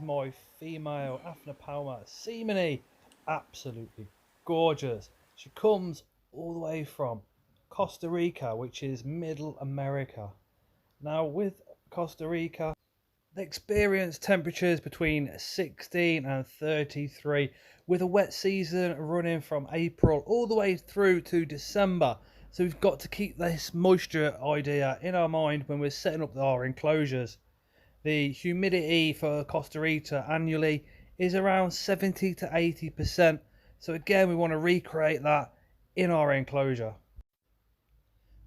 my female Aphonopelma seemanni. Absolutely gorgeous. She comes all the way from Costa Rica, which is Middle America. Now, with Costa Rica, they experience temperatures between 16 and 33, with a wet season running from April all the way through to December. So we've got to keep this moisture idea in our mind when we're setting up our enclosures. The humidity for Costa Rica annually is around 70 to 80%. So again, we want to recreate that in our enclosure.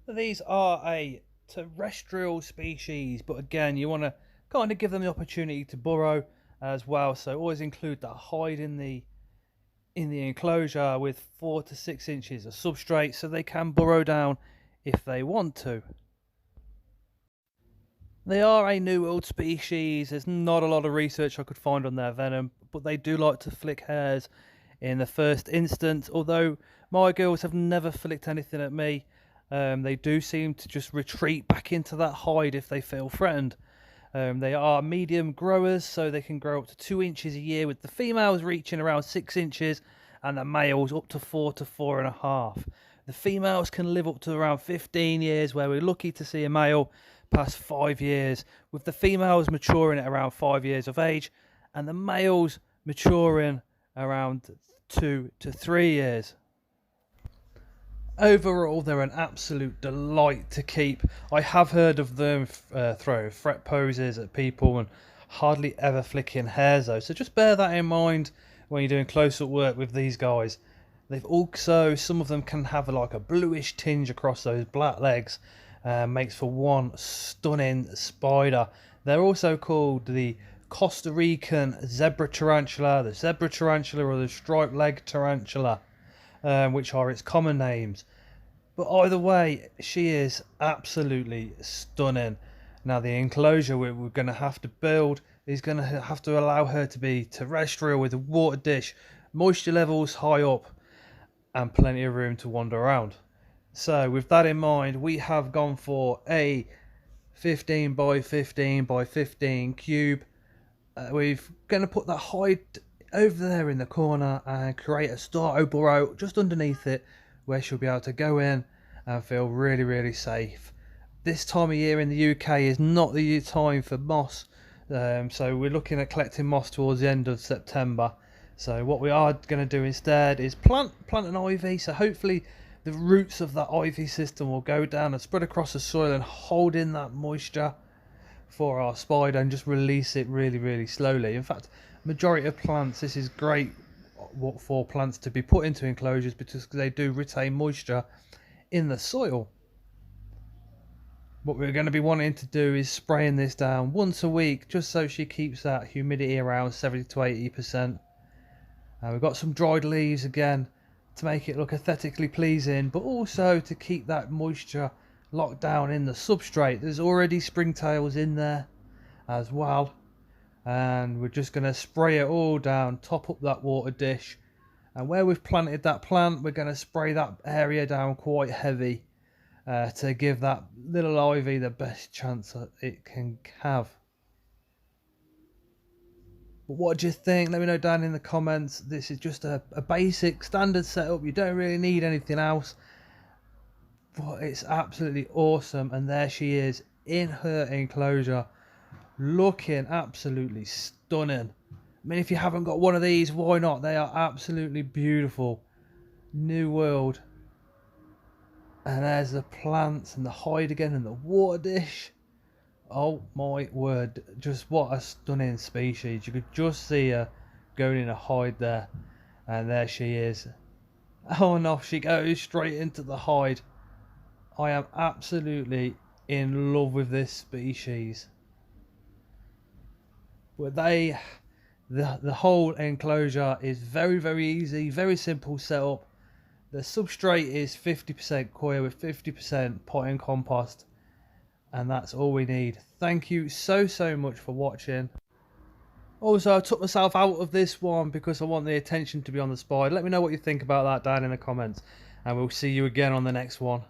These are a terrestrial species, but again, you want to kind of give them the opportunity to burrow as well. So always include that hide in the enclosure with 4 to 6 inches of substrate so they can burrow down if they want to. They are a New World species. There's not a lot of research I could find on their venom, but they do like to flick hairs in the first instance. Although my girls have never flicked anything at me, they do seem to just retreat back into that hide if they feel threatened. They are medium growers, so they can grow up to 2 inches a year, with the females reaching around 6 inches and the males up to 4 to 4.5. The females can live up to around 15 years, where we're lucky to see a male past 5 years, with the females maturing at around 5 years of age and the males maturing around 2 to 3 years. Overall, they're an absolute delight to keep. I have heard of them throw threat poses at people and hardly ever flicking hairs though, so just bear that in mind when you're doing close-up work with these guys. They've also, some of them can have like a bluish tinge across those black legs, makes for one stunning spider. They're also called the Costa Rican zebra tarantula, the zebra tarantula, or the striped leg tarantula, which are its common names. But either way, she is absolutely stunning. Now, the enclosure we're going to have to build is going to have to allow her to be terrestrial, with a water dish, moisture levels high up, and plenty of room to wander around. So with that in mind, we have gone for a 15 by 15 by 15 cube. We're going to put that hide over there in the corner and create a starter burrow just underneath it, where she'll be able to go in and feel really safe. This time of year in the UK is not the time for moss, so we're looking at collecting moss towards the end of September. So what we are going to do instead is plant an ivy, so hopefully the roots of that ivy system will go down and spread across the soil and hold in that moisture for our spider and just release it really slowly. In fact, majority of plants, this is great for plants to be put into enclosures because they do retain moisture in the soil. What we're going to be wanting to do is spraying this down once a week, just so she keeps that humidity around 70 to 80%. We've got some dried leaves again to make it look aesthetically pleasing, but also to keep that moisture locked down in the substrate. There's already springtails in there as well, and we're just going to spray it all down, top up that water dish, and where we've planted that plant, we're going to spray that area down quite heavy to give that little ivy the best chance that it can have. But what do you think? Let me know down in the comments. This is just a basic standard setup. You don't really need anything else, but it's absolutely awesome. And there she is in her enclosure, looking absolutely stunning. I mean, if you haven't got one of these, why not? They are absolutely beautiful. New World. And there's the plants and the hide again and the water dish. Oh my word, just what a stunning species. You could just see her going in a hide there, and there she is. Oh, and off she goes straight into the hide. I am absolutely in love with this species. But the whole enclosure is very easy, very simple setup. The substrate is 50% coir with 50% potting compost, and that's all we need. Thank you so much for watching. Also, I took myself out of this one because I want the attention to be on the spider. Let me know what you think about that down in the comments, and we'll see you again on the next one.